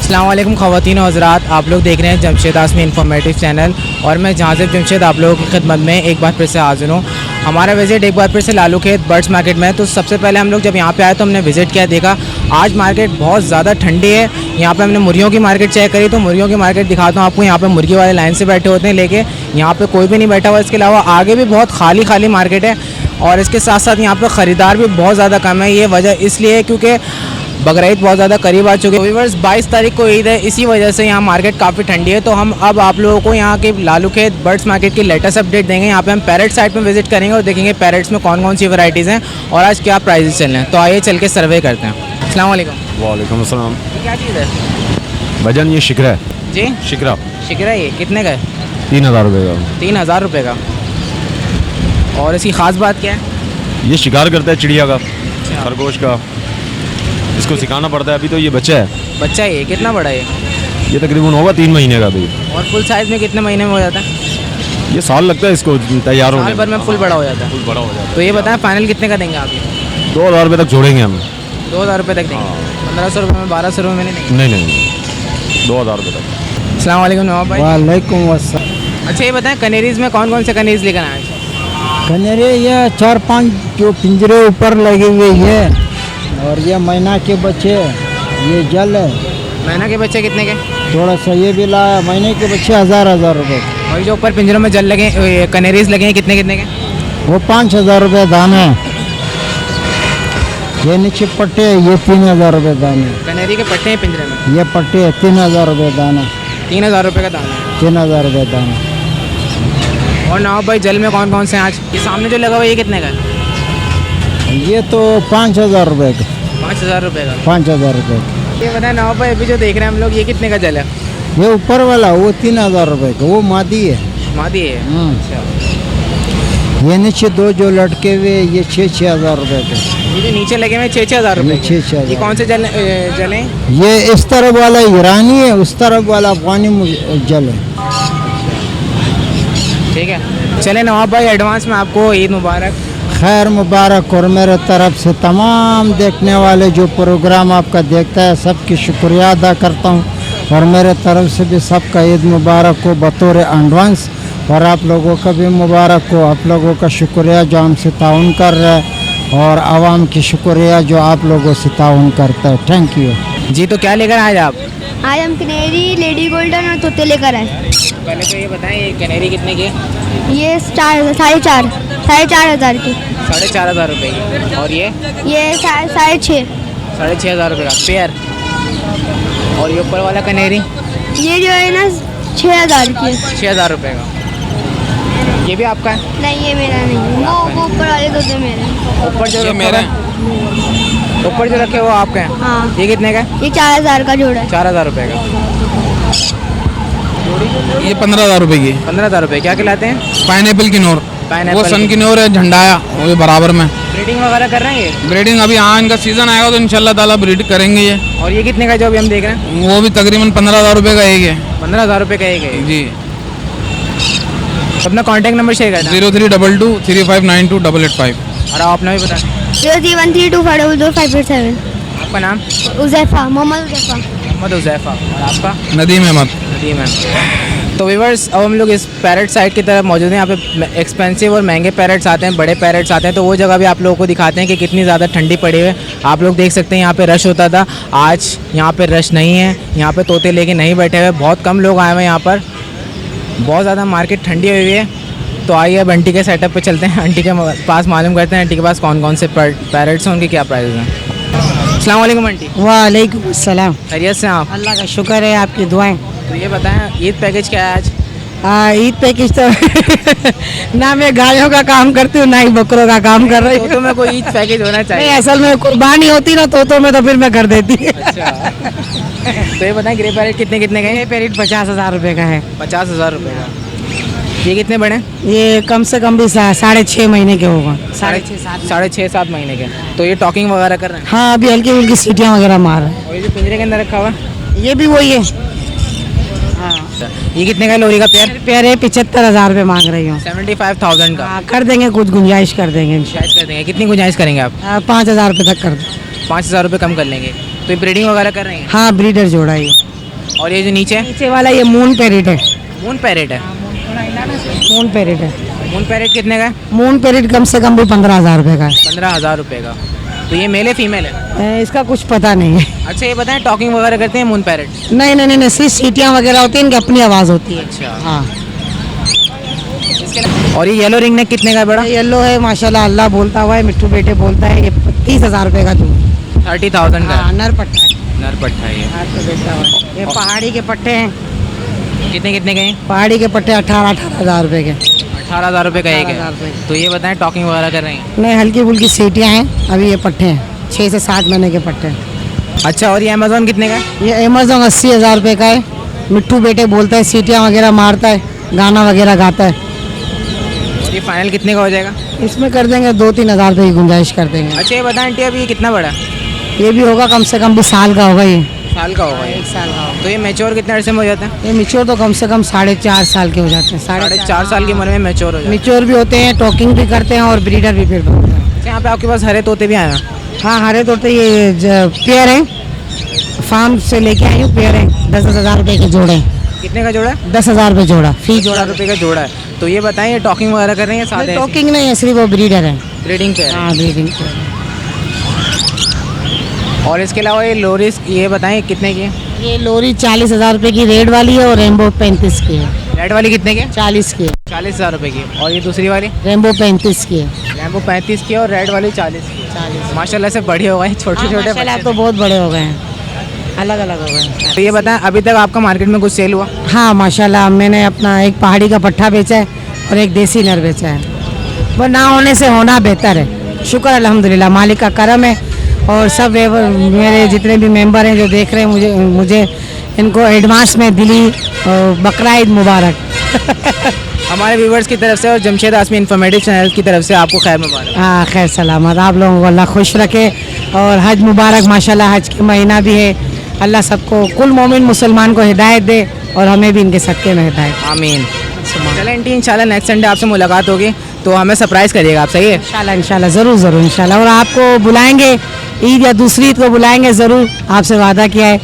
अस्सलाम वालेकुम ख़वातीन और हज़रात, आप लोग देख रहे हैं जमशेद आसमी इन्फॉर्मेटिव चैनल और मैं जहाज़िब जमशेद आप लोगों की खिदमत में एक बार फिर से हाज़िर हूँ। हमारा विज़िट एक बार फिर से लालू खेत बर्ड्स मार्केट में है। तो सबसे पहले हम लोग जब यहाँ पे आए तो हमने विज़िट किया, देखा आज मार्केट बहुत ज़्यादा ठंडी है। यहाँ पे हमने मुर्गियों की मार्केट चेक करी तो मुर्गियों की मार्केट दिखाता हूँ आपको। यहाँ पे मुर्गी वाले लाइन से बैठे होते हैं, लेके यहाँ पे कोई भी नहीं बैठा हुआ। इसके अलावा आगे भी बहुत खाली मार्केट है और इसके साथ साथ यहाँ पे ख़रीदार भी बहुत ज़्यादा कम है। ये वजह इसलिए है क्योंकि बकरीद बहुत ज़्यादा करीब आ चुके हैं। व्यूअर्स 22 तारीख को ईद है, इसी वजह से यहाँ मार्केट काफ़ी ठंडी है। तो हम अब आप लोगों को यहाँ के लालू खेत बर्ड्स मार्केट की लेटेस्ट अपडेट देंगे। यहाँ पे हम पैरेट साइड पे विजिट करेंगे और देखेंगे पैरेट्स में कौन कौन सी वैरायटीज़ हैं और आज क्या प्राइजेस चल रहे हैं। तो आइए चल के सर्वे करते हैं। अस्सलाम वालेकुम। वालेकुम अस्सलाम। क्या चीज़ है भजन ये शिकरा है जी? शिकरा शिकरा ये कितने का है? 3000 रुपये का। 3000 रुपये का। और इसकी ख़ास बात क्या है? ये शिकार करता है चिड़िया का, खरगोश का। इसको सिखाना पड़ता है। अभी तो ये बच्चा है। बच्चा है ये, कितना बड़ा है ये तकरीबन होगा 3 महीने का अभी। और फुल साइज़ में कितने महीने में हो जाता है? ये साल लगता है इसको तैयार होने साल भर में फुल बड़ा हो जाता है। फुल बड़ा हो जाता है। तो ये बताएं फाइनल कितने का देंगे आप? 2000 रुपये तक जोड़ेंगे हम। 2000 रुपये तक देंगे? 1500 रुपये में 1200 रुपये में नहीं? नहीं 2000 रुपये तक। अस्सलाम वालेकुम नवाब भाई। वालेकुम अस्सलाम। अच्छा ये बताएं कनेरीज़ में कौन कौन से कनेरीज़ लेकर आए हैं? कनेरे ये 4-5 जो पिंजरे ऊपर लगे हुए है और ये मैना के बच्चे, ये जल है। मैना के बच्चे कितने के? थोड़ा सा ये भी लाया, महीने के बच्चे 1000 रुपये। और जो ऊपर पिंजरों में जल लगे कनेरीज़ लगे हैं कितने कितने के? वो 5000 रुपये दाना है। ये नीचे पट्टे है, ये 3000 रुपये दाना। कनेरी के पट्टे हैं पिंजरे में? ये पट्टे है 3000 रुपये दाना। 3000 रुपये का दाना है। 3000 रुपये दाना। और नवाब भाई जल में कौन कौन से हैं आज? ये सामने जो लगा हुआ है ये कितने का है? ये तो 5000 रुपये का। 5000 रुपये का। 5000 रुपये का। ये बताएं नवाब भाई अभी जो देख रहे हैं हम लोग ये कितने का जल है? ये ऊपर वाला वो 3000 रुपये का, वो मादी है। मादी है? अच्छा। ये नीचे 2 जो लटके हुए ये 6-6000 रुपये के। ये जो नीचे लगे हुए 6-6000 रुपये के? 6-6000। ये कौन से जल हैं? ये इस तरफ वाला ईरानी है, उस तरफ वाला अफगानी जल है। ठीक है, चले नवाब भाई एडवांस में आपको ईद मुबारक। खैर मुबारक। और मेरे तरफ से तमाम देखने वाले जो प्रोग्राम आपका देखता है सबकी शुक्रिया अदा करता हूँ और मेरे तरफ से भी सबका ईद मुबारक हो बतौर एडवांस। और आप लोगों का भी मुबारक हो। आप लोगों का शुक्रिया जो हमसे ताउन कर रहे हैं और आवाम की शुक्रिया जो आप लोगों से ताउन करता है। थैंक यू जी। तो क्या लेकर आए आप? आज हम कनेरी, लेडी गोल्डन और तोते लेकर आए। पहले तो ये बताएं ये कनेरी कितने की? ये 4,500 की। 4500 रुपये की। और ये 6,500। 6500 रुपये का पेयर। और ये ऊपर वाला कनेरी? ये जो है ना 6,000 की। 6000 रुपये का। ये भी आपका है? नहीं ये मेरा नहीं है, वो ऊपर वाले तोते मेरे हैं। ऊपर जो मेरा ऊपर जो रखे वो आपके हैं? हाँ। ये कितने का? ये 4000 का जोड़ा है। 4000 रुपये का। ये 15000 रुपये की। 15000 रुपये। क्या खिलाते हैं? पाइनएप्पल की नोर। वो सन की नोर है, झंडाया वो भी बराबर में। ब्रीडिंग वगैरह कर रहे हैं ये? ब्रीडिंग अभी हाँ इनका सीजन आएगा तो इंशाल्लाह ताला ब्रीड करेंगे ये। और ये कितने का जो अभी हम देख रहे हैं? वो भी तकरीबन 15000 रुपये का एक है। 15000 रुपये का एक है जी। अपना कॉन्टैक्ट नंबर शेयर करना। 0322 3592 885। और आप अपना भी बता। 03132522 आपका नाम? उज़ैफा, मोहम्मद उज़ैफा। मोहम्मद उज़ैफा। और आपका? नदीम अहमद। नदीम अहमद। तो व्यूअर्स अब हम लोग इस पैरेट साइड की तरफ मौजूद हैं। यहाँ पे एक्सपेंसिव और महंगे पैरेट्स आते हैं, बड़े पैरेट्स आते हैं। तो वो जगह भी आप लोगों को दिखाते हैं कि कितनी ज़्यादा ठंडी पड़ी हुई है। आप लोग देख सकते हैं यहाँ पे रश होता था, आज यहाँ पे रश नहीं है। यहाँ पे तोते लेके नहीं बैठे हुए, बहुत कम लोग आए हुए हैं यहाँ पर। बहुत ज़्यादा मार्केट ठंडी हुई है। तो आइए अब आंटी के सेटअप पे चलते हैं, आंटी के पास मालूम करते हैं आंटी के पास कौन कौन से पैरेट्स हैं, उनके क्या प्राइस हैं। अस्सलाम वालेकुम आंटी। वालेकुम अस्सलाम। खैरियत से आप? अल्लाह का शुक्र है, आपकी दुआएं। तो ये बताएं ईद पैकेज क्या है आज? ईद पैकेज तो ना मैं गायों का काम करती हूँ ना ही बकरों का काम कर रही हूँ। तो में कोई ईद पैकेज होना नहीं, चाहिए। असल में कुर्बानी होती ना तो में तो फिर मैं कर देती। अच्छा। तो ये बताएं ग्रे पैरेट कितने कितने का है? ये पेरिट 50,000 रुपये का है। 50,000 रुपये का। ये कितने बड़े? ये कम से कम भी 6.5 महीने के होगा। 6.5-7 महीने के। तो ये टॉकिंग वगैरह कर रहे हैं? हाँ अभी हल्की हल्की सीटियाँ वगैरह मार रहे और ये जो पिंजरे के अंदर रखा हुआ है हैं। ये भी वही है। हाँ ये कितने का लोरी का पेयर? पेयर है 75,000 रुपये मांग रही हूँ। 75,000 का। हाँ कर देंगे, कुछ गुंजाइश कर देंगे। गुंजाइश कर देंगे? कितनी गुंजाइश करेंगे आप? 5,000 रुपये तक कर दो। 5,000 रुपये कम कर लेंगे। तो ये ब्रीडिंग वगैरह कर रहे हैं? हाँ ब्रीडर जोड़ा ये। और ये जो नीचे है नीचे वाला ये मून पैरेट है। मून पैरेट है। मून पैरेट है। मून पैरेट कितने का है? मून पैरेट कम से कम भी 15,000 रुपये का है। 15,000 रुपये का। तो ये मेल है फीमेल है? इसका कुछ पता नहीं है। अच्छा ये बताएं टॉकिंग वगैरह करते हैं मून पैरेट? नहीं नहीं नहीं, सिर्फ सीटियाँ वगैरह होती हैं, इनकी अपनी आवाज़ होती है। अच्छा। हाँ। और ये येलो रिंग नेक कितने का है बड़ा? येलो है माशाल्लाह, अल्लाह बोलता हुआ है, मिट्टू बेटे बोलता है, ये 30,000 रुपये का दूँ। 30,000 का? हाँ, नर पट्टा है। नर पट्टा है ये। ये पहाड़ी के पट्टे हैं। कितने कितने के हैं? पहाड़ी के पट्टे 18,000 रुपये के। 18,000 रुपये का एक 18,000 है। रुपये। तो ये बताएं टॉकिंग वगैरह कर रहे हैं? नहीं, हल्की फुल्की सीटियाँ हैं, अभी ये पट्टे हैं 6 से 7 महीने के पट्टे हैं। अच्छा और ये अमेजोन कितने का है? ये अमेजोन 80,000 रुपये का है। मिट्टू बेटे बोलता है, सीटियाँ वगैरह मारता है, गाना वगैरह गाता है। और ये फाइनल कितने का हो जाएगा? इसमें कर देंगे 2-3 हज़ार रुपये की गुंजाइश कर देंगे। अच्छा ये बताएं आंटी अभी ये कितना बड़ा है? ये भी होगा कम से कम भी साल का होगा ये। साल का होगा ये? 1 साल का होगा। तो ये मैच्योर कितने अर्से में हो जाता है? ये मिच्योर तो कम से कम 4.5 साल के हो जाते हैं। 4.5 साल की उम्र में मैच्योर हो जाता है। मिच्योर भी होते हैं, टॉकिंग भी करते हैं और ब्रीडर भी फिर होते हैं। अच्छा यहाँ पे आपके पास हरे तोते भी आए हैं? हाँ, हरे तोते ये पेयर हैं, फार्म से लेके आई हूँ, पेयर हैं, 10,000 रुपये के जोड़े हैं। कितने का जोड़ा है? 10,000 रुपये जोड़ा, फी जोड़ा। 10,000 रुपये का जोड़ा है। तो ये बताएं ये टॉकिंग वगैरह कर रहे हैं या सादे? टॉकिंग नहीं है, सिर्फ वो ब्रीडर है। ब्रीडिंग पे है। हाँ, ब्रीडिंग पे। और इसके अलावा ये लोरिस ये बताएं कितने की है? ये लोरी 40,000 रुपये की रेड वाली है और रेनबो 35 की है। रेड वाली कितने की है? 40 की है। 40,000 रुपये की। और ये दूसरी वाली? रेनबो 35 की है। रैम्बो 35 की है और रेड वाली 40 की है। 40। माशाल्लाह से बड़े हो गए छोटे छोटे माशाल्लाह अब तो बहुत बड़े हो गए हैं, अलग अलग हो गए हैं। तो ये बताएं अभी तक आपका मार्केट में कुछ सेल हुआ? हाँ माशाल्लाह, मैंने अपना एक पहाड़ी का पट्ठा बेचा है और एक देसी नर बेचा है। वो ना होने से होना बेहतर है। शुक्र अल्हम्दुलिल्लाह, मालिक का करम है। और सब मेरे जितने भी मेंबर हैं जो देख रहे हैं मुझे इनको एडवांस में दिली बकरा ईद मुबारक। हमारे व्यूवर्स की तरफ से और जमशेद आसमी इंफॉर्मेटिव चैनल की तरफ से आपको खैर मुबारक। हाँ, खैर सलामत, आप लोगों को अल्लाह खुश रखे और हज मुबारक। माशाल्लाह हज के महीना भी है, अल्लाह सबको कुल मोमिन मुसलमान को हिदायत दे और हमें भी इनके सदक़े में हिदायत। आमीन। चलें आंटी इंशाल्लाह नेक्स्ट संडे आपसे मुलाकात होगी तो हमें सरप्राइज़ करिएगा आप, सही है? इंशाल्लाह इंशाल्लाह, ज़रूर ज़रूर इंशाल्लाह। और आपको बुलाएंगे ईद या दूसरी ईद को बुलाएंगे ज़रूर। आपसे वादा किया है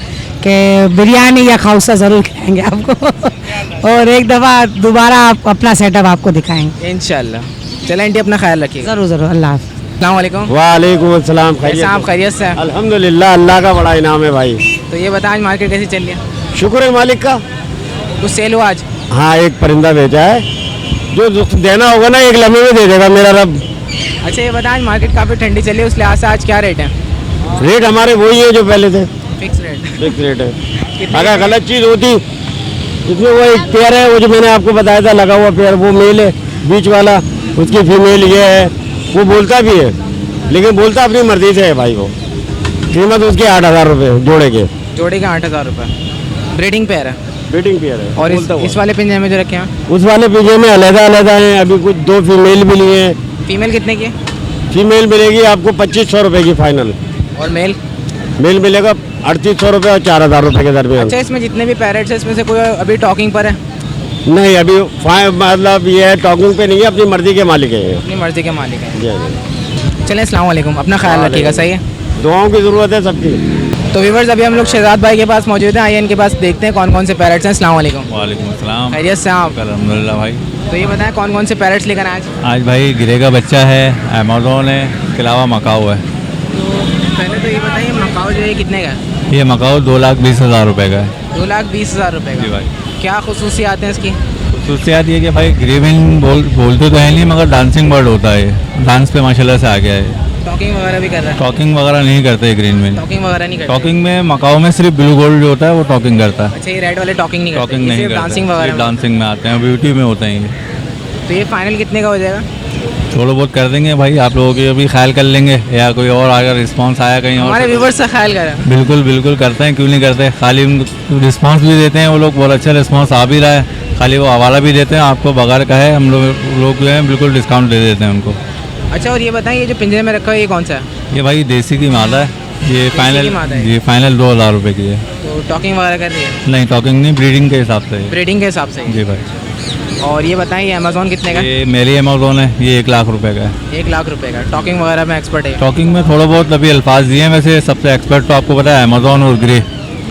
कि बिरयानी या खाउसा ज़रूर खिलाएंगे आपको और एक दफ़ा दोबारा आप अपना सेटअप आपको दिखाएंगे इंशाल्लाह। चलें आंटी अपना ख्याल रखिएगा। ज़रूर ज़रूर। अल्लाह हाफ़िज़। अस्सलाम वालेकुम। वालेकुम अस्सलाम। कैसे हैं आप? खैरियत से हैं? अल्हम्दुलिल्लाह, अल्लाह का बड़ा इनाम है भाई। तो ये बताएं आज मार्केट कैसी चल रही है? शुक्र है मालिक का। कुछ सेल हुआ आज? हाँ, एक परिंदा बेचा है, जो देना होगा ना एक लम्हे में दे देगा मेरा रब। अच्छा ये बताएं आज मार्केट काफ़ी ठंडी चली है, उस लिहाज से आज क्या रेट है? रेट हमारे वही है जो पहले थे, फिक्स रेट। फिक्स रेट है। अगर गलत चीज़ होती, इसमें वो एक पेयर है, वो जो मैंने आपको बताया था लगा हुआ पेयर, वो मेल है, बीच वाला उसकी फीमेल ये है। वो बोलता भी है, लेकिन बोलता अपनी मर्जी से है भाई। वो कीमत उसकी 8,000 रुपये जोड़े के। जोड़े का 8,000 रुपये। ब्रीडिंग पेयर है? ब्रीडिंग पेयर है। और इस वाले पिंजरे में जो रखे हैं? उस वाले पिंजरे में अलग-अलग हैं, अभी कुछ 2 फीमेल भी लिए हैं। फीमेल कितने की? फीमेल मिलेगी आपको 2,500 रुपये की फाइनल। और मेल? मेल मिलेगा 3,800 रुपये और 4,000 रुपये के दरमियान। अच्छा इसमें जितने भी पैरेट्स हैं इसमें से कोई अभी टॉकिंग पर है? नहीं, अभी मतलब ये है टॉकिंग पे नहीं है, अपनी मर्जी के मालिक है ये। अपनी मर्जी के मालिक है। जी जी। चलें अस्सलाम वालेकुम, अपना ख्याल रखिएगा, सही है? दुआओं की ज़रूरत है सबकी। तो व्यूवर्स अभी हम लोग शहजाद भाई के पास मौजूद हैं, आइए इनके पास देखते हैं कौन कौन से पैरेट्स हैं। अस्सलाम वालेकुम। वालेकुम अस्सलाम। खैरियत से हैं आप? अल्हम्दुलिल्लाह भाई। तो ये बताएं कौन कौन से पैरेट्स लेकर आए आज? आज भाई गिरे का बच्चा है, अमेज़ोन है, इसके अलावा मकाऊ है। तो पहले तो ये बताइए मकाऊ जो है कितने का है? ये मकाऊ 2,20,000 रुपये का है। 2,20,000 रुपये जी का। भाई। क्या खुसूसियात हैं इसकी? खसूसियात ये कि भाई ग्रीविन बोलते तो है नहीं, मगर डांसिंग बर्ड होता है, डांस पे माशाल्लाह से आ गया है। टॉकिंग वगैरह भी कर रहा है? टॉकिंग वगैरह नहीं करते ग्रीन में। टॉकिंग वगैरह नहीं करता? टॉकिंग में मकाऊ में सिर्फ ब्लू गोल्ड जो होता है वो टॉकिंग करता है। अच्छा ये रेड वाले टॉकिंग नहीं करते? टॉकिंग नहीं सिर्फ डांसिंग करते, वगैरह? डांसिंग में आते हैं, ब्यूटी में होते हैं ये। तो ये फाइनल कितने का हो जाएगा? थोड़ा बहुत कर देंगे भाई, आप लोगों के अभी ख्याल कर लेंगे, या कोई और अगर रिस्पांस आया कहीं और। हमारे व्यूवर्स का ख्याल करें। बिल्कुल बिल्कुल करते हैं, क्यों नहीं करते। खाली रिस्पांस भी देते हैं वो लोग, बहुत अच्छा रिस्पांस आ भी रहा है। खाली वो हवाला भी देते हैं आपको, बगैर कहे हम लोग जो हैं बिल्कुल डिस्काउंट दे देते हैं उनको। अच्छा और ये बताएं ये जो पिंजरे में रखा है ये कौन सा है? ये भाई देसी की मादा है, ये की फाइनल मादा है? ये फाइनल 2,000 रुपये की है। तो टॉकिंग वगैरह कर रही है? नहीं टॉकिंग नहीं, ब्रीडिंग के हिसाब से है। ब्रीडिंग के हिसाब से ही? जी भाई। और ये बताएं ये अमेज़ोन कितने का? ये मेरी अमेज़ोन है, ये 1,00,000 रुपये का है। 1,00,000 रुपये का। टॉकिंग वगैरह में एक्सपर्ट है? टॉकिंग में थोड़ा बहुत अभी अल्फाज दिए हैं, वैसे सबसे एक्सपर्ट तो आपको पता है अमेज़ोन और ग्रे,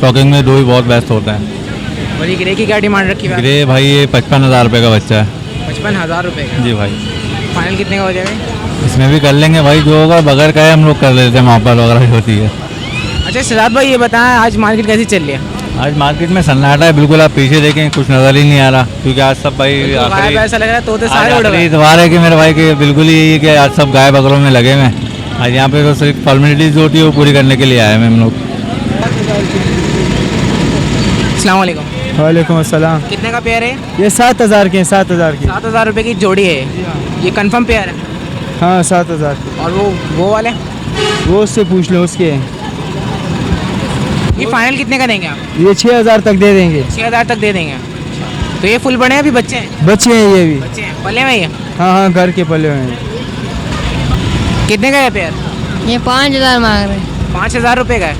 स्टॉकिंग में दो ही बहुत बेस्ट होते हैं। और ये ग्रे की क्या डिमांड रखी है? ग्रे भाई ये 55,000 रुपये का बच्चा है। 55,000 रुपये का। जी भाई, फाइनल कितने का हो जाएगा? इसमें भी कर लेंगे भाई, जो होगा बगैर कहे हम लोग कर लेते हैं, मापाल वगैरह होती है। अच्छा सिद्धार्थ भाई ये बताएं आज मार्केट कैसी चल रही है? आज मार्केट में सन्नाटा है बिल्कुल, आप पीछे देखें कुछ नज़र ही नहीं आ रहा, क्योंकि आज सब भाई गायब ऐसा लग रहा है तोते आज सारे उड़ आखिरी गए। इतवार है कि मेरे भाई के बिल्कुल ही कि आज सब गाय बकरों में लगे हुए हैं। आज यहाँ पे तो सिर्फ फॉर्मेलिटीज जो होती है वो पूरी करने के लिए आए हैं हम लोग। अस्सलाम वालेकुम। वालेकुम अस्सलाम। कितने का पेयर है? ये 7,000 के हैं, 7,000 की। 7,000 रुपये की जोड़ी है। ये कंफर्म पेयर है? हाँ 7,000। और वो वाले वो उससे पूछ लो उसके। ये फाइनल कितने का देंगे आप? ये 6,000 तक दे देंगे। 6,000 तक दे देंगे। तो ये फुल बड़े हैं अभी बच्चे हैं? बच्चे हैं ये भी। बच्चे हैं पले में ये? हाँ हाँ घर के पले हुए हैं। कितने का है पेयर? ये 5,000 मांग रहे हैं। 5,000 रुपये का है।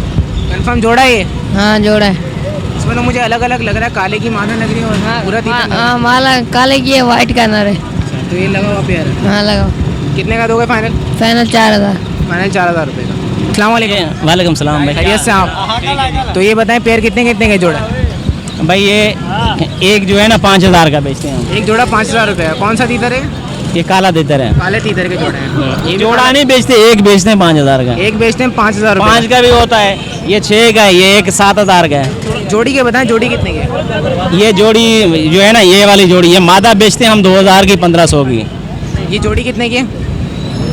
कंफर्म जोड़ा है ये? हाँ जोड़ा है। इसमें तो मुझे अलग अलग लग रहा है, काले की मादा लग रही है और पूरा तीतर लग रहा हाँ माला काले की है, वाइट का नर है। है। तो ये लगा हुआ पेयर है। हाँ लगाओ। कितने का दोगे फाइनल? फाइनल 4,000। फाइनल 4,000 रुपये का। अस्सलाम वालेकुम। वालेकुम सलाम भाई। खैरियत से आप? तो ये बताएं पेयर कितने कितने का जोड़ा है? भाई ये एक जो है ना 5,000 का बेचते हैं हम। एक जोड़ा 5,000 रुपये का। कौन सा तीतर है? ये काला देते रहे, काले तीतर के जोड़े हैं। ये जोड़ा नहीं बेचते, एक बेचते हैं 5,000 का। एक बेचते हैं 5,000 रुपये। 5 का भी होता है, ये 6 का है, ये एक 7,000 का है। जोड़ी के बताएं जोड़ी कितने की है? ये जोड़ी जो है ना, ये वाली जोड़ी, ये मादा बेचते हैं हम 2,000 की, 1,500 की। ये जोड़ी कितने की है?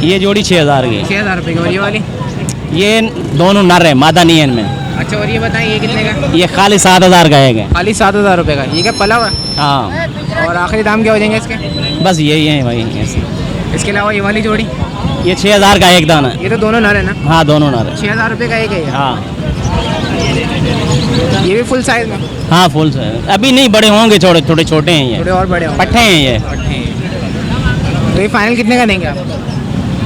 ये जोड़ी 6,000 की। 6,000 रुपये की। और ये वाली? ये दोनों नर है, मादा नहीं है इनमें। अच्छा और ये बताएं ये कितने का? ये खाली 7,000 का है। खाली 7,000 रुपये का। ये क्या पला हुआ है? हाँ और आखिरी दाम क्या हो जाएंगे इसके? बस यही है भाई ऐसे। इसके अलावा ये वाली जोड़ी? ये 6,000 का एक दाना। ये तो दोनों नर है ना? हाँ दोनों नर है। 6,000 रुपये का एक है ये? हाँ ये भी फुल साइज में? हाँ फुल से अभी नहीं, बड़े होंगे, छोटे छोटे छोटे हैं ये, थोड़े और बड़े होंगे। पट्टे हैं ये। तो ये फाइनल कितने का देंगे आप?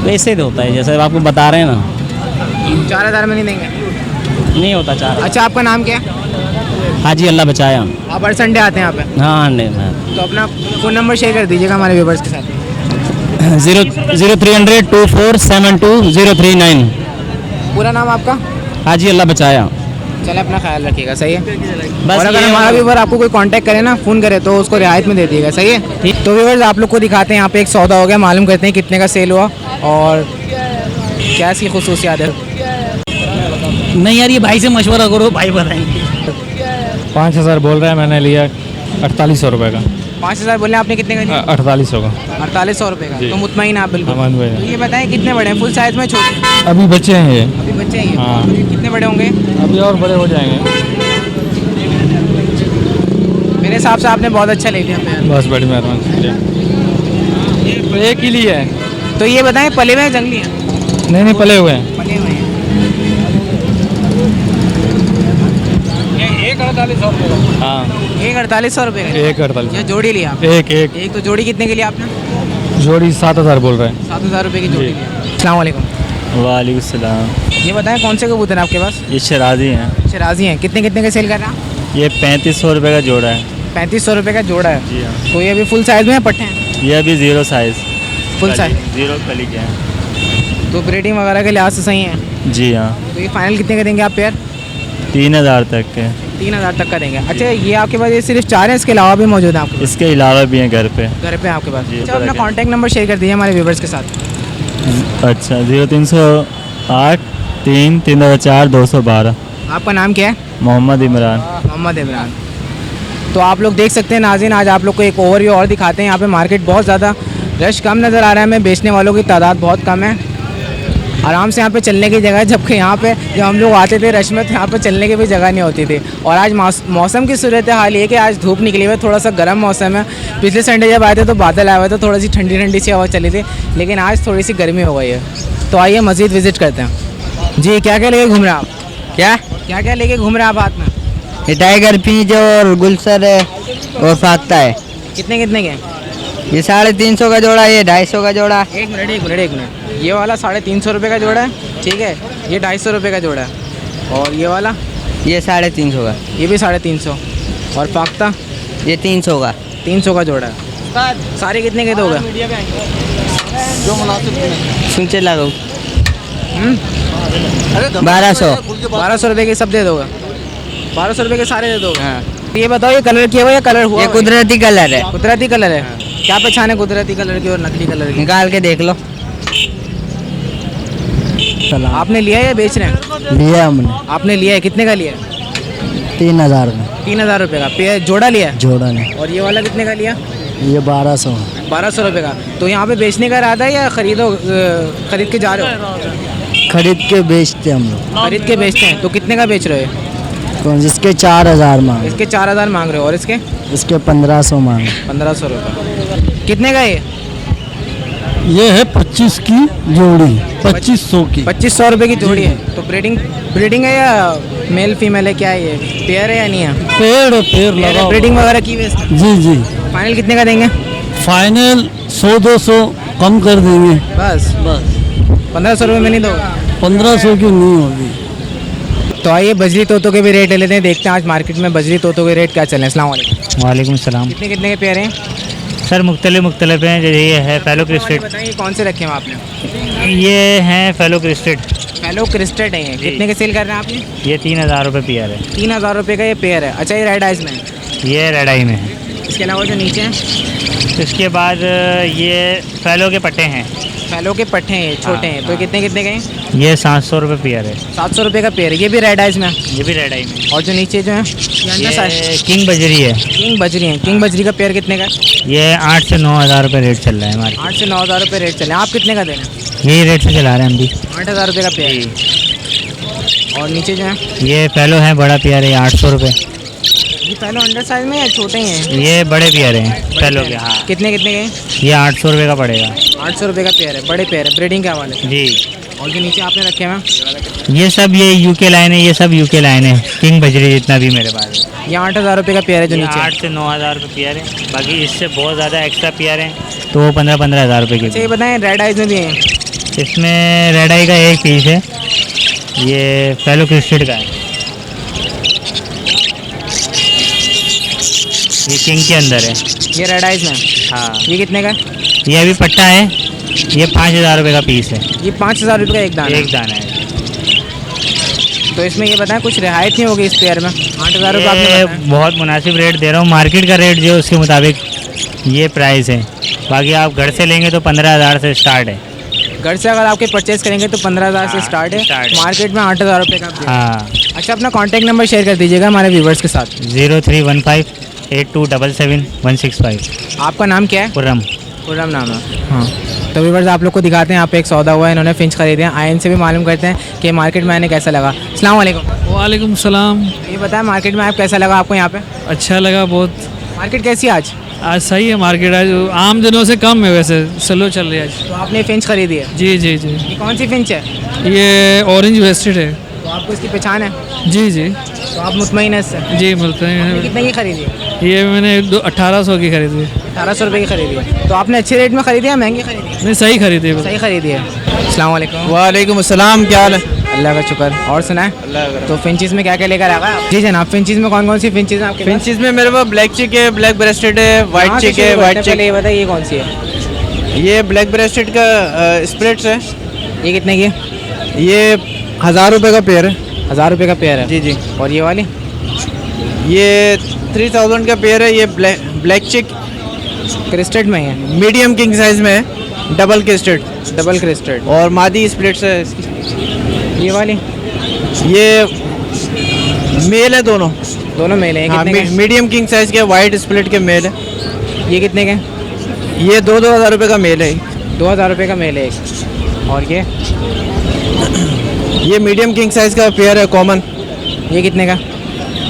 वैसे तो होता है जैसे आपको बता रहे हैं ना, 4,000 में नहीं देंगे? नहीं होता 4। अच्छा आपका नाम क्या है? हाजी अल्लाह बचाया। आप हर संडे आते हैं यहाँ पे? हाँ नहीं तो अपना फ़ोन नंबर शेयर कर दीजिएगा हमारे व्यूवर्स के साथ। 0300247209। पूरा नाम आपका? हाजी अल्लाह बचाया। चले अपना ख्याल रखिएगा, सही है? बस और अगर ये हमारा व्यूवर आपको कोई कांटेक्ट करे ना, फ़ोन करे तो उसको रियायत में दे दिएगा, सही है? तो व्यूवर्स आप लोग को दिखाते हैं यहाँ पे एक सौदा हो गया, मालूम करते हैं कितने का सेल हुआ और क्या इसकी खुसूसियात है। नहीं यार, ये भाई से मशवरा करो, भाई बताएंगे। 5,000 बोल रहा है, मैंने लिया 4,800 रुपये का। 5,000 बोले आपने, कितने का लिया? 4,800 का। 4,800 रुपये का। जी। तो मुतमईन आप बिल्कुल? हाँ, भाई। तो ये बताएं कितने बड़े हैं, फुल साइज में, छोटे? अभी बच्चे हैं ये, अभी बच्चे हैं ये? हाँ। तो ये कितने बड़े होंगे? अभी और बड़े हो जाएंगे। मेरे हिसाब से आपने बहुत अच्छा ले लिया पेयर। बस बड़ी मेहरबानी। तो एक ही लिए है। तो ये बताएं पले हुए हैं जंगली हैं? नहीं पले हुए हैं। पले हुए हैं। हाँ 1,4800 रुपये का? एक 48। ये जोड़ी लिया आप? एक एक एक तो जोड़ी कितने के लिए आपने? जोड़ी 7,000 बोल रहे हैं। 7,000 रुपये की जोड़ी लिया। अस्सलाम वालेकुम। वालेकुम सलाम। ये बताएं कौन से कबूतर हैं आपके पास? ये शराजी हैं। शराजी हैं। कितने कितने का सेल कर रहा है? ये 3,500 रुपये का जोड़ा है। 3,500 रुपये का जोड़ा है। जी हाँ। तो ये अभी फुल साइज में है, पट्टे हैं? ये अभी 0 साइज़। Full size? 0 कली के हैं। तो ब्रीडिंग वगैरह के लिहाज से सही है? जी हाँ। तो ये फाइनल कितने का देंगे आप पेयर? 3,000 तक के। 3,000 तक का देंगे। अच्छा ये आपके पास ये सिर्फ 4 हैं, इसके अलावा भी मौजूद है आपके पास? इसके अलावा भी हैं घर पे। घर पे आपके पास? जी, अच्छा अपना बड़ा कॉन्टैक्ट नंबर शेयर कर दीजिए हमारे व्यूवर्स के साथ। अच्छा 0308 334 212। आपका नाम क्या है? मोहम्मद इमरान। मोहम्मद इमरान। तो आप लोग देख सकते हैं नाज़रीन, आज आप लोग को एक ओवरव्यू और दिखाते हैं। यहाँ पे मार्केट बहुत ज़्यादा रश कम नज़र आ रहा है हमें, बेचने वालों की तादाद बहुत कम है। आराम से यहाँ पे चलने की जगह है, जबकि यहाँ पे जब हम लोग आते थे रश में तो यहाँ पे चलने की भी जगह नहीं होती थी। और आज मौसम की सूरत हाल ये कि आज धूप निकली हुई है, थोड़ा सा गर्म मौसम है। पिछले संडे जब आए थे तो बादल आए हुए थे, थोड़ी सी ठंडी ठंडी सी हवा चली थी, लेकिन आज थोड़ी सी गर्मी हो गई है। तो आइए मज़ीद विज़िट करते हैं। जी क्या क्या लेके घूम रहे हैं आप? क्या क्या लेके घूम रहे हैं आप हाथ में? ये टाइगर पीज और गुलसर है और फाख्ता है। कितने कितने के? ये 350 का जोड़ा, ये 250 का जोड़ा। एक मिनट। ये वाला 350 रुपये का जोड़ा है, ठीक है। ये 250 रुपये का जोड़ा है। और ये वाला? ये 350 का। ये भी 350। और फाख्ता? ये 300 का। 300 का जोड़ा है। सारे कितने के दोगे? सुनचे लागो 1200 रुपये के सब दे दोगे? 1200 रुपये के सारे दे दो। ये बताओ ये कलर किया हुआ या कलर हुआ? ये कुदरती कलर है, कुदरती कलर है। क्या पहचान है कुदरती कलर की और नकली कलर की? निकाल के देख लो। आपने लिया है या बेच रहे हैं? लिया हमने आपने लिया है, कितने का लिया है? 3000 में 3000 रुपये का पेयर जोड़ा लिया है? जोड़ा नहीं, और ये वाला कितने का लिया? ये 1200 1200 रुपये का। तो यहाँ पे बेचने का इरादा है या खरीद के जा रहे हो? खरीद के बेचते हम लोग। खरीद के बेचते हैं। तो कितने का बेच रहे हो? कौन जिसके 4000 मांग, इसके 4000 मांग रहे हो और इसके इसके 1500 मांग। 1500 रुपये। कितने का ये है 25 की जोड़ी, 2500 की। 2500 रुपये की जोड़ी है। तो ब्रीडिंग है या मेल फीमेल है, क्या है ये? पेयर है या नहीं है? पेड़ लगा। ब्रीडिंग वगैरह की हुई है? जी जी। फाइनल कितने का देंगे? फाइनल 100-200 कम कर देंगे। बस 1500 रुपये में नहीं दोगे? 1500 की नहीं होगी। तो आइए बजरी तोतों के भी रेट ले लेते हैं, देखते हैं आज मार्केट में बजरी तोतों के रेट क्या चले हैं। अस्सलाम वालेकुम। वालेकुम सलाम। कितने कितने के पेयर हैं सर? मुख्तलिफ हैं। ये है फेलो क्रिस्टेड, बताइए कौन से रखे हैं आपने? ये हैं फेलो क्रिस्टेड। फेलो क्रिस्टेड है ये। कितने के सेल कर रहे हैं आप ये? ये 3000 रुपये पेयर है। 3000 रुपये का ये पेयर है। अच्छा, ये रेड आइज में है? ये रेड आई में है। इसके अलावा जो नीचे हैं? इसके बाद ये फेलो के पट्टे हैं। फेलो के पट्टे हैं, ये छोटे हैं। तो कितने कितने के हैं? ये 700 रुपये पेयर है। 700 रुपये का पेयर है। ये भी रेड आइज में है? ये भी रेड आई में। और जो नीचे जो है ये किंग बजरी है। किंग बजरी है। किंग बजरी का पेयर कितने का है? ये 8 से 9000 रुपये रेट चल रहा है हमारे। 8 से 9000 रुपये रेट चले। आप कितने का दे रहे हैं? यही रेट से चला रहे हैं हम भी। 8000 रुपये का पेयर है। और नीचे जो है ये फेलो है, बड़ा पेयर है, 800 रुपये। ये फेलो अंडर साइज में या छोटे ही हैं? ये बड़े पेयर हैं फेलो के। हाँ, कितने कितने के हैं? ये 800 रुपये का पड़ेगा। 800 रुपये का पेयर है, बड़े पेयर है। ब्रीडिंग के हवाले से। जी। और जो नीचे आपने रखे हैं ये सब ये यूके लाइन है, ये सब यूके लाइन है। किंग बजरी जितना भी मेरे पास है। ये 8000 रुपये का पेयर है जो ये नीचे। 8 से 9000 रुपये पेयर है। बाकी इससे बहुत ज़्यादा एक्स्ट्रा पेयर हैं तो वो 15-15 हज़ार रुपये के। अच्छा, ये बताएं रेड आइज में भी है? इसमें रेड आई का एक पीस है, ये फेलो क्रिस्टेड का है। ये किंग के अंदर है। ये रेड आइज में? हाँ। ये कितने का? ये अभी पट्टा है, ये 5000 रुपये का पीस है। ये 5000 रुपये का एक दाना? एक दाना है। तो इसमें ये बताएं कुछ रियायत नहीं होगी इस पेयर में? 8000 रुपये आपने ये बताया। बहुत मुनासिब रेट दे रहा हूँ। मार्केट का रेट जो है उसके मुताबिक ये प्राइस है। बाकी आप घर से लेंगे तो 15000 से स्टार्ट है। घर से अगर आपके परचेज करेंगे तो 15000 से स्टार्ट है। मार्केट में 8000 रुपये का आप दे रहे हैं। हाँ। अच्छा, अपना कॉन्टैक्ट नंबर शेयर कर दीजिएगा हमारे व्यूवर्स के साथ। 03158277 आपका नाम क्या है? खुर्रम। खुर्रम नाम है। हाँ, तो व्यूवर्स आप लोग को दिखाते हैं। यहाँ पे एक सौदा हुआ है, इन्होंने फिंच खरीदे हैं। आयन से भी मालूम करते हैं कि मार्केट में आने कैसा लगा। अस्सलाम वालेकुम। वालेकुम सलाम। ये बताएं मार्केट में आप कैसा लगा आपको यहाँ पे? अच्छा लगा बहुत। मार्केट कैसी है आज? आज सही है मार्केट, आज आम दिनों से कम है, वैसे स्लो चल रही है आज। तो आपने फिंच खरीदी है? जी जी जी। ये कौन सी फिंच है? ये ऑरेंज वेस्टेड है। तो आपको इसकी पहचान है? जी जी। तो आप मुतमईन है इससे? जी मिलते हैं। कितने की खरीदी है? ये मैंने 1800 की खरीदी है। 1800 रुपये की खरीदी है। तो आपने अच्छे रेट में खरीदी है महंगी खरीदी है? नहीं, सही खरीदी है। सही खरीदी है। अस्सलाम वालेकुम। वालेकुम अस्सलाम। क्या हाल है? अल्लाह का शुक्र। और सुनाए? तो फिंचीज में क्या क्या लेकर आ गए? जी जनाब, फिंचीज में कौन कौन सी फिंचीज हैं आपके पास? फिंचीज में मेरे पास ब्लैक चिक है, ब्लैक ब्रेस्टेड है, वाइट चिक है, वाइट चिक। ये बताइए ये कौन सी है? ये ब्लैक ब्रेस्टेड का स्प्लिट्स है। ये कितने की? ये 1000 रुपये का पेयर है। 1000 रुपये का पेयर है? जी जी। और ये वाली? ये 3000 का पेयर है। ये ब्लैक चिक क्रिस्टेड में है? मीडियम किंग साइज में है, डबल क्रिस्टेड। Double crested. और मादी स्प्लिट्स है इसकी। ये वाली? ये मेल है, दोनों मेल हैं। हाँ, कितने के? मीडियम किंग साइज के वाइट स्प्लिट के मेल है। ये कितने के? ये 2-2000 रुपये का मेल है। 2000 रुपये का मेल है एक। और ये मीडियम किंग साइज का पेयर है, कॉमन। ये कितने का?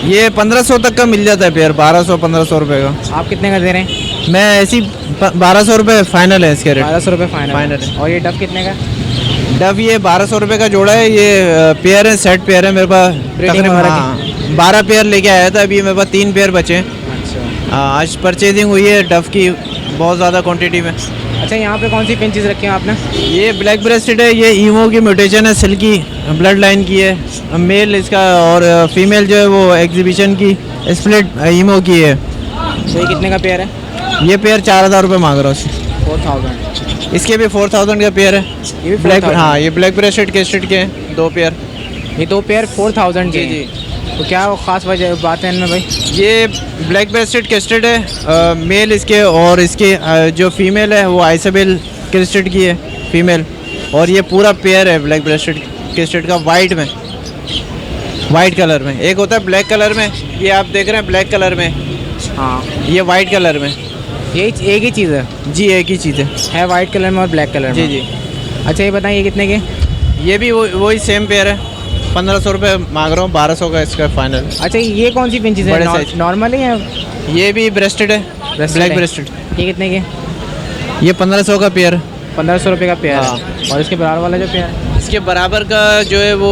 ये 1500 तक का मिल जाता है पेयर, 1200-1500 रुपये का। आप कितने का दे रहे हैं? मैं ऐसी 1200 रुपये फाइनल है इसके रेट। 1200 रुपये फाइनल फाइनल है। और ये डब कितने का? डब ये 1200 रुपये का जोड़ा है। ये पेयर है, सेट पेयर है मेरे पास। Breeding वगैरह हाँ, 12 पेयर लेके आया था, अभी मेरे पास 3 पेयर बचे हैं। अच्छा। आज परचेजिंग हुई है डब की बहुत ज़्यादा क्वांटिटी में। अच्छा, यहाँ पे कौन सी फिंचीज रखी हैं आपने? ये ब्लैक ब्रेस्टेड है, ये ईमो की म्यूटेशन है, सिल्की ब्लड लाइन की है मेल इसका। और फीमेल जो है वो एग्जीबिशन की स्प्लिट ईमो की है। तो ये कितने का पेयर है? ये पेयर 4000 रुपये मांग रहा हूँ। 4000। इसके भी 4000 का पेयर है। ये भी ब्लैक 4000? हाँ, ये ब्लैक ब्रेस्टेड के स्टेट के हैं, 2 पेयर। ये 2 पेयर 4000 के? जी। तो क्या वो ख़ास वजह बात है इनमें भाई? ये ब्लैक ब्रेस्टेड क्रेस्टेड है मेल इसके, और इसके जो फीमेल है वो आइसबेल क्रेस्टेड की है फीमेल, और ये पूरा पेयर है ब्लैक ब्रेस्टेड क्रेस्टेड का वाइट में, वाइट कलर में। एक होता है ब्लैक कलर में, ये आप देख रहे हैं ब्लैक कलर में, हाँ ये वाइट कलर में। ये एक ही चीज़ है? जी एक ही चीज़ है वाइट कलर में और ब्लैक कलर में। जी जी। अच्छा ये बताएं ये कितने के? ये भी वही सेम पेयर है, 1500 रुपये मांग रहा हूँ, 1200 का इसका फाइनल। अच्छा ये कौन सी फिंचेस है? बड़े साइज। नॉर्मल है या ये भी ब्रेस्टेड है, ब्लैक ब्रेस्टेड। ये कितने के? ये 1500 का पेयर, 1500 रुपये का पेयर हाँ। है। और इसके बराबर वाला जो पेयर है इसके बराबर का जो है वो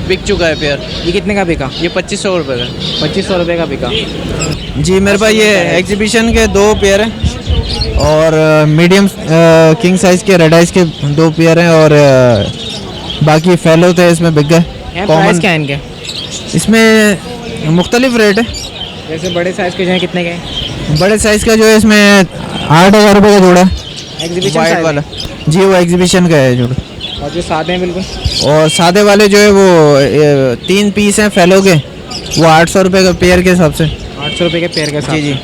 बिक चुका है पेयर। ये कितने का बिका? ये 2500 रुपये का। 2500 रुपये का बिका। जी मेरे पास ये एग्जीबिशन के 2 पेयर हैं, और मीडियम किंग साइज़ के रेड आइज के 2 पेयर हैं, और बाकी फेलो थे इसमें बिक गए। प्राइस क्या है इनके? इसमें मुख्तलिफ रेट है। जैसे बड़े साइज़ के जो है कितने के हैं? बड़े साइज़ का जो है इसमें 8000 रुपये का जोड़ा है, एग्जीबिशन वाइट साइज वाला। जी वो एग्जीबिशन का है जोड़ा। और जो सादे हैं बिल्कुल? और सादे वाले जो है वो 3 पीस हैं फेलो के, वो 800 रुपये का पेयर के हिसाब से। 800 रुपये के पेयर के साथ? जी जी।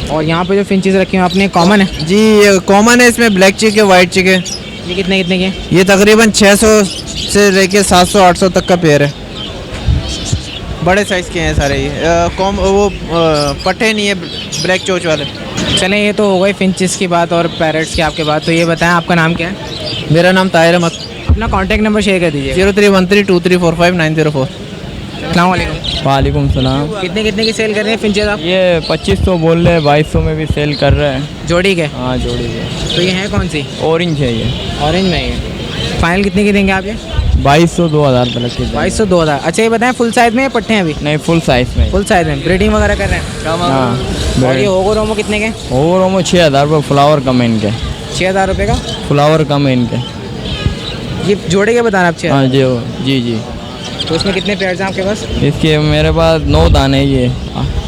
और यहाँ पे जो फिंचेस रखे हैं आपने कॉमन है? जी ये कॉमन है, इसमें ब्लैक चिक है, वाइट चिक है। ये कितने कितने के? ये तकरीबन 600 से लेके 700-800 तक का पेयर है। बड़े साइज़ के हैं सारे ये। वो पट्टे नहीं है ब्लैक चोच वाले। चलें ये तो हो गई फिंचेस की बात और पैरट्स की आपके बात। तो ये बताएं आपका नाम क्या है? मेरा नाम ताहिर अहमद। अपना कॉन्टैक्ट नंबर शेयर कर दीजिए। 03132345 अस्सलाम वालेकुम। वालेकुम सलाम। कितने कितने की सेल कर रहे हैं फिंचेस आप? ये 2500 बोल रहे हैं, 2200 में भी सेल कर रहे हैं। जोड़ी के? हाँ जोड़ी के। तो ये है कौन सी? ऑरेंज है ये। ऑरेंज में ये फाइनल कितने की देंगे आप ये? 2200 2000 तक के। 2200 2000। अच्छा ये बताएं फुल साइज़ में या पट्टे हैं अभी? नहीं फुल साइज़ में। फुल साइज़ में। ब्रीडिंग वगैरह कर रहे हैं? हाँ। और ये होगो रोमो कितने के? और रोमो 6000 रुपये, फ्लावर कम है इनके। 6000 रुपये का फ्लावर कम है इनके। ये जोड़े के बताना आप? 6000। हाँ जी जी। तो उसमें कितने पेयर हैं आपके पास? इसके मेरे पास 9 दाने, ये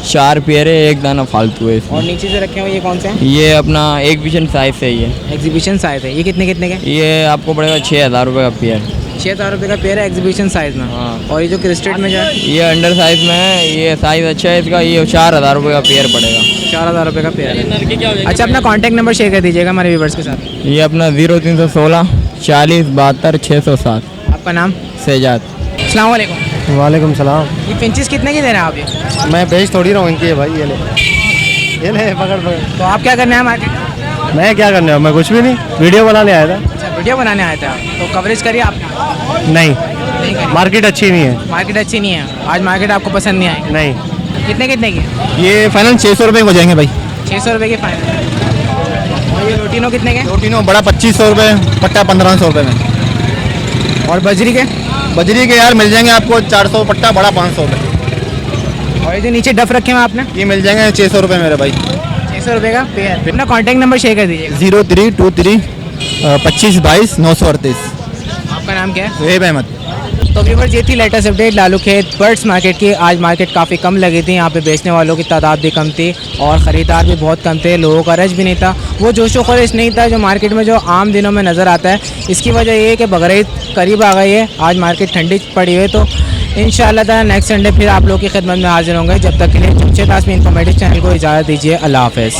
4 पेयर है, 1 दाना फालतू है इसमें। और नीचे से रखे हुए ये कौन से हैं? ये अपना एग्जीबिशन साइज़ है ये। एग्जीबिशन साइज़ है। ये कितने कितने के? ये आपको पड़ेगा 6000 रुपये का पेयर। 6000 रुपये का पेयर है एग्जीबिशन साइज़ में। हाँ। और ये जो क्रिस्टेड में जो है ये अंडर साइज़ में है, ये साइज़ अच्छा है इसका। ये 4000 रुपये का पेयर पड़ेगा। 4000 रुपये का पेयर है। अच्छा अपना कॉन्टैक्ट नंबर शेयर कर दीजिएगा हमारे व्यूवर्स के साथ। ये अपना 0316 40 72 607। आपका नाम? सेजाद। अस्सलाम वालेकुम। वालेकुम सलाम। ये फिंचेस कितने की दे रहे हैं आप ये? मैं बेच थोड़ी रहा हूँ इनकी, भाई ये ले पकड़ पकड़। तो आप क्या करने हैं मार्केट? मैं क्या करने मैं कुछ भी नहीं, वीडियो बनाने आया था। अच्छा वीडियो बनाने आए थे आप, तो कवरेज करिए आपने? नहीं, नहीं करिए। मार्केट अच्छी नहीं है। मार्केट अच्छी नहीं है आज? मार्केट आपको पसंद नहीं आई? नहीं। कितने कितने की? ये फाइनल 600 रुपये हो जाएंगे भाई। 600 रुपये की फाइनल। और ये लोटिनो कितने के? रोटिनो बड़ा 2500 रुपये, पट्टा 1500 रुपये में। और बजरी के? बजरी के यार मिल जाएंगे आपको 400, पट्टा बड़ा 500 रुपये। और ये जो नीचे डफ रखे हैं आपने? ये मिल जाएंगे 600 रुपये मेरे भाई। 600 रुपये का पेयर। अपना कॉन्टैक्ट नंबर शेयर कर दीजिएगा। 0323 25 22 938। आपका नाम क्या है? वेब अहमद। तो व्यूअर्स ये थी लेटेस्ट अपडेट लालू खेत बर्ड्स मार्केट की। आज मार्केट काफ़ी कम लगी थी, यहाँ पे बेचने वालों की तादाद भी कम थी और ख़रीदार भी बहुत कम थे। लोगों का रश भी नहीं था, वो जोशो खरोश नहीं था जो मार्केट में जो आम दिनों में नज़र आता है। इसकी वजह ये है कि बकरीद करीब आ गई है, आज मार्केट ठंडी पड़ी हुई है। तो इंशाअल्लाह ताला नेक्स्ट संडे फिर आप लोगों की खिदमत में हाजिर होंगे। जब तक के लिए जमशेद आसमी इन्फॉर्मेटिव चैनल को इजाज़त दीजिए। अल्लाह हाफ़िज़।